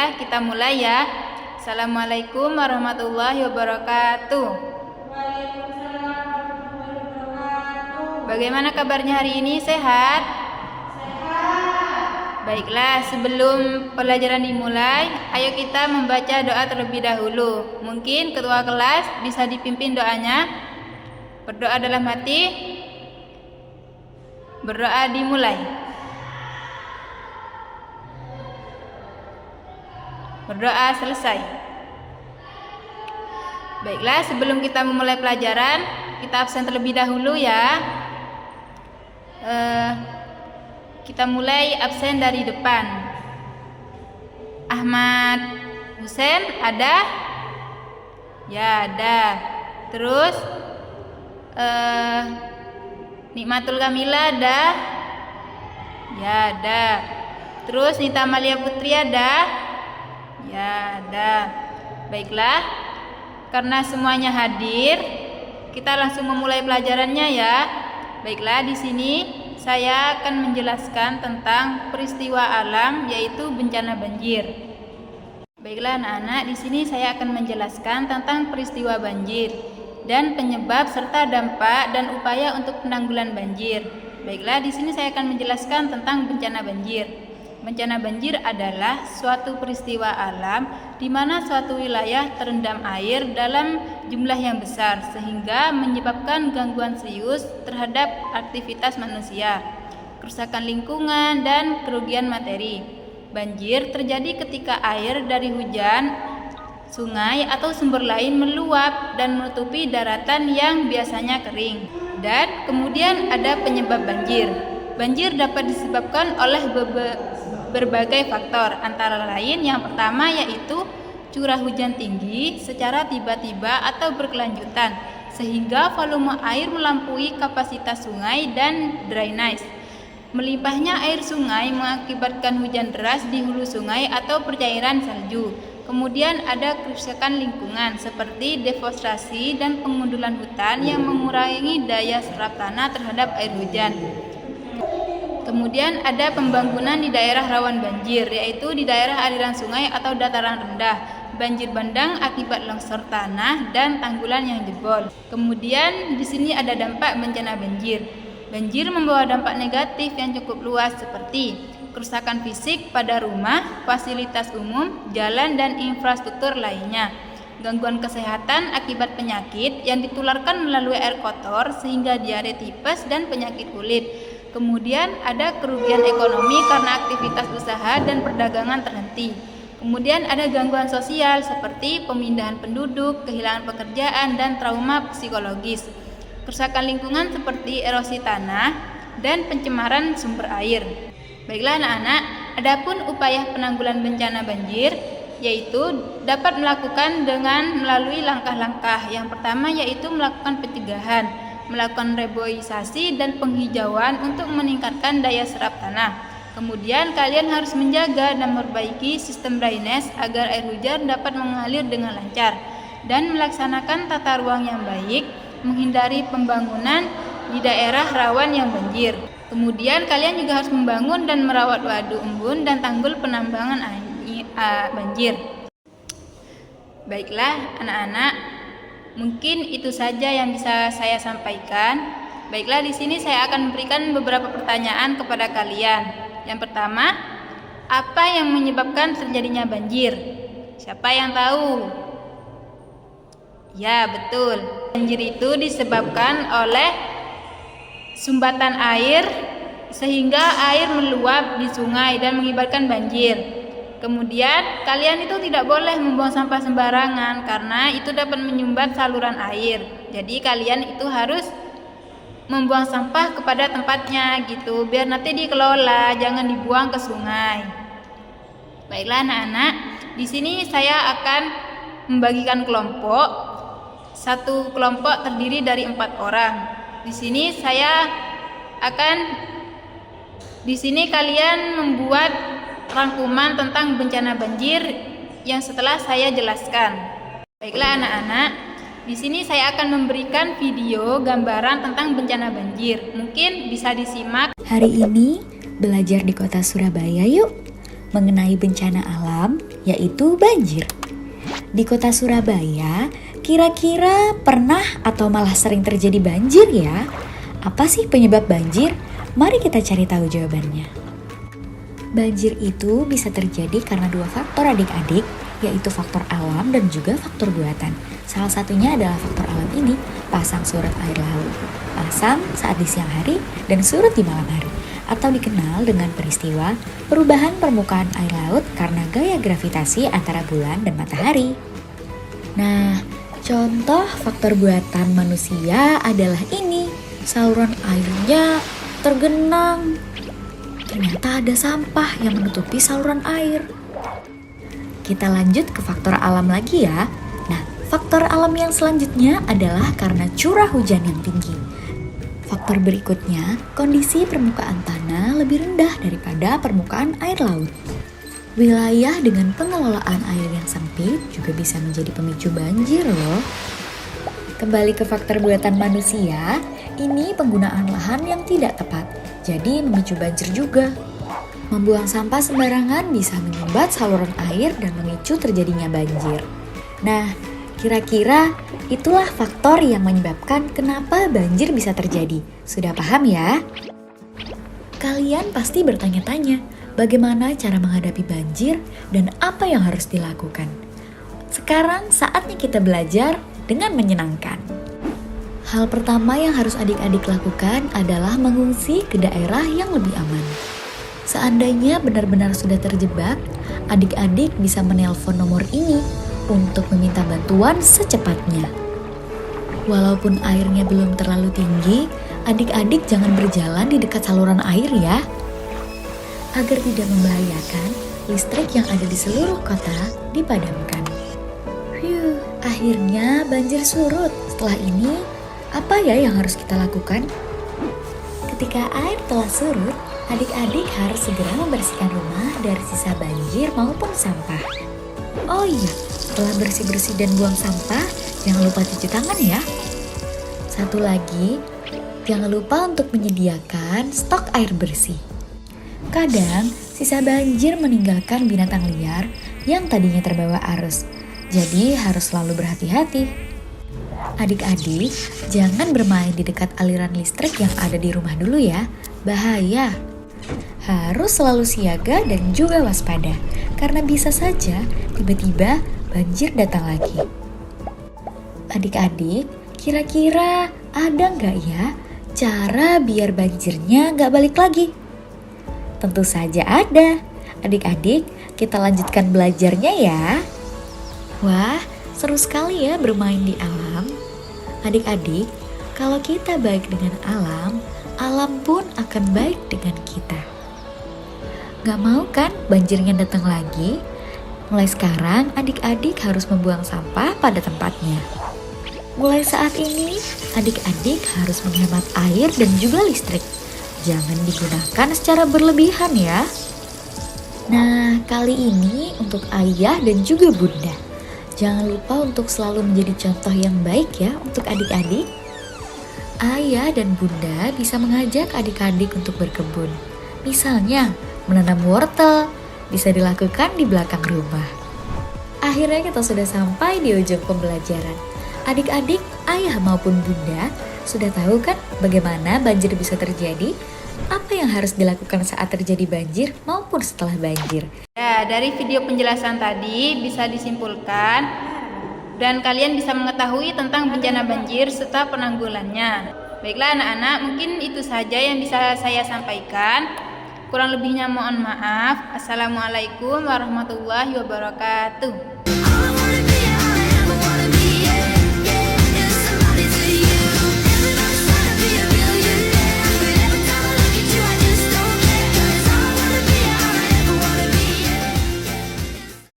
Baiklah, kita mulai ya. Assalamualaikum warahmatullahi wabarakatuh. Waalaikumsalam warahmatullahi wabarakatuh. Bagaimana kabarnya hari ini? Sehat? Sehat. Baiklah, sebelum pelajaran dimulai, ayo kita membaca doa terlebih dahulu. Mungkin ketua kelas bisa dipimpin doanya. Berdoa dalam hati. Berdoa dimulai. Berdoa selesai. Baiklah, sebelum kita memulai pelajaran, kita absen terlebih dahulu ya. Kita mulai absen dari depan. Ahmad Husen ada? Ya, ada. Terus Nikmatul Kamila ada? Ya, ada. Terus Nita Amalia Putri ada? Ya, ada. Baiklah, karena semuanya hadir, kita langsung memulai pelajarannya ya. Baiklah, di sini saya akan menjelaskan tentang peristiwa alam, yaitu bencana banjir. Baiklah anak-anak, di sini saya akan menjelaskan tentang peristiwa banjir dan penyebab serta dampak dan upaya untuk penanggulan banjir. Baiklah, di sini saya akan menjelaskan tentang bencana banjir. Bencana banjir adalah suatu peristiwa alam di mana suatu wilayah terendam air dalam jumlah yang besar sehingga menyebabkan gangguan serius terhadap aktivitas manusia, kerusakan lingkungan, dan kerugian materi. Banjir terjadi ketika air dari hujan, sungai, atau sumber lain meluap dan menutupi daratan yang biasanya kering. Dan kemudian ada penyebab banjir. Banjir dapat disebabkan oleh berbagai faktor, antara lain yang pertama yaitu curah hujan tinggi secara tiba-tiba atau berkelanjutan sehingga volume air melampaui kapasitas sungai dan drainase. Melimpahnya air sungai mengakibatkan hujan deras di hulu sungai atau percairan salju. Kemudian ada kerusakan lingkungan seperti deforestasi dan pengundulan hutan yang mengurangi daya serap tanah terhadap air hujan. Kemudian ada pembangunan di daerah rawan banjir, yaitu di daerah aliran sungai atau dataran rendah, banjir bandang akibat longsor tanah dan tanggulan yang jebol. Kemudian di sini ada dampak bencana banjir. Banjir membawa dampak negatif yang cukup luas seperti kerusakan fisik pada rumah, fasilitas umum, jalan, dan infrastruktur lainnya. Gangguan kesehatan akibat penyakit yang ditularkan melalui air kotor sehingga diare, tipes, dan penyakit kulit. Kemudian ada kerugian ekonomi karena aktivitas usaha dan perdagangan terhenti. Kemudian ada gangguan sosial seperti pemindahan penduduk, kehilangan pekerjaan, dan trauma psikologis. Kerusakan lingkungan seperti erosi tanah dan pencemaran sumber air. Baiklah anak-anak, adapun upaya penanggulan bencana banjir yaitu dapat melakukan dengan melalui langkah-langkah. Yang pertama yaitu melakukan pencegahan, melakukan reboisasi dan penghijauan untuk meningkatkan daya serap tanah. Kemudian kalian harus menjaga dan memperbaiki sistem drainase agar air hujan dapat mengalir dengan lancar dan melaksanakan tata ruang yang baik, menghindari pembangunan di daerah rawan yang banjir. Kemudian kalian juga harus membangun dan merawat waduk embun dan tanggul penambangan banjir. Baiklah anak-anak, mungkin itu saja yang bisa saya sampaikan. Baiklah, di sini saya akan memberikan beberapa pertanyaan kepada kalian. Yang pertama, apa yang menyebabkan terjadinya banjir? Siapa yang tahu? Ya, betul. Banjir itu disebabkan oleh sumbatan air sehingga air meluap di sungai dan mengakibatkan banjir. Kemudian kalian itu tidak boleh membuang sampah sembarangan karena itu dapat menyumbat saluran air. Jadi kalian itu harus membuang sampah kepada tempatnya gitu, biar nanti dikelola, jangan dibuang ke sungai. Baiklah anak-anak, di sini saya akan membagikan kelompok. Satu kelompok terdiri dari 4 orang. Di sini kalian membuat rangkuman tentang bencana banjir yang setelah saya jelaskan. Baiklah anak-anak, di sini saya akan memberikan video gambaran tentang bencana banjir. Mungkin bisa disimak. Hari ini belajar di kota Surabaya yuk. mengenai bencana alam, yaitu banjir. Di kota Surabaya, kira-kira pernah atau malah sering terjadi banjir ya? Apa sih penyebab banjir? Mari kita cari tahu jawabannya. Banjir itu bisa terjadi karena dua faktor adik-adik, yaitu faktor alam dan juga faktor buatan. Salah satunya adalah faktor alam ini, pasang surut air laut. Pasang saat di siang hari dan surut di malam hari, atau dikenal dengan peristiwa perubahan permukaan air laut karena gaya gravitasi antara bulan dan matahari. Nah, contoh faktor buatan manusia adalah ini. Saluran airnya tergenang. Ternyata ada sampah yang menutupi saluran air. Kita lanjut ke faktor alam lagi ya. Nah, faktor alam yang selanjutnya adalah karena curah hujan yang tinggi. Faktor berikutnya, kondisi permukaan tanah lebih rendah daripada permukaan air laut. Wilayah dengan pengelolaan air yang sempit juga bisa menjadi pemicu banjir loh. Kembali ke faktor buatan manusia, ini penggunaan lahan yang tidak tepat, jadi memicu banjir juga. Membuang sampah sembarangan bisa menyumbat saluran air dan memicu terjadinya banjir. Nah, kira-kira itulah faktor yang menyebabkan kenapa banjir bisa terjadi. Sudah paham ya? Kalian pasti bertanya-tanya, bagaimana cara menghadapi banjir dan apa yang harus dilakukan. Sekarang saatnya kita belajar dengan menyenangkan. Hal pertama yang harus adik-adik lakukan adalah mengungsi ke daerah yang lebih aman. Seandainya benar-benar sudah terjebak, adik-adik bisa menelpon nomor ini untuk meminta bantuan secepatnya. Walaupun airnya belum terlalu tinggi, adik-adik jangan berjalan di dekat saluran air ya. Agar tidak membahayakan, listrik yang ada di seluruh kota dipadamkan. Akhirnya banjir surut. Setelah ini, apa ya yang harus kita lakukan? Ketika air telah surut, adik-adik harus segera membersihkan rumah dari sisa banjir maupun sampah. Oh iya, setelah bersih-bersih dan buang sampah, jangan lupa cuci tangan ya. Satu lagi, jangan lupa untuk menyediakan stok air bersih. Kadang, sisa banjir meninggalkan binatang liar yang tadinya terbawa arus. Jadi harus selalu berhati-hati. Adik-adik, jangan bermain di dekat aliran listrik yang ada di rumah dulu ya. Bahaya. Harus selalu siaga dan juga waspada, karena bisa saja tiba-tiba banjir datang lagi. Adik-adik, kira-kira ada nggak ya cara biar banjirnya nggak balik lagi? Tentu saja ada. Adik-adik, kita lanjutkan belajarnya ya. Wah, seru sekali ya bermain di alam. Adik-adik, kalau kita baik dengan alam, alam pun akan baik dengan kita. Gak mau kan banjirnya datang lagi? Mulai sekarang, adik-adik harus membuang sampah pada tempatnya. Mulai saat ini, adik-adik harus menghemat air dan juga listrik. Jangan digunakan secara berlebihan ya. Nah, kali ini untuk ayah dan juga bunda. Jangan lupa untuk selalu menjadi contoh yang baik ya untuk adik-adik. Ayah dan bunda bisa mengajak adik-adik untuk berkebun. Misalnya, menanam wortel, bisa dilakukan di belakang rumah. Akhirnya kita sudah sampai di ujung pembelajaran. Adik-adik, ayah maupun bunda, sudah tahu kan bagaimana banjir bisa terjadi? Apa yang harus dilakukan saat terjadi banjir maupun setelah banjir? Ya, dari video penjelasan tadi bisa disimpulkan dan kalian bisa mengetahui tentang bencana banjir serta penanggulangannya. Baiklah anak-anak, mungkin itu saja yang bisa saya sampaikan. Kurang lebihnya mohon maaf. Assalamualaikum warahmatullahi wabarakatuh.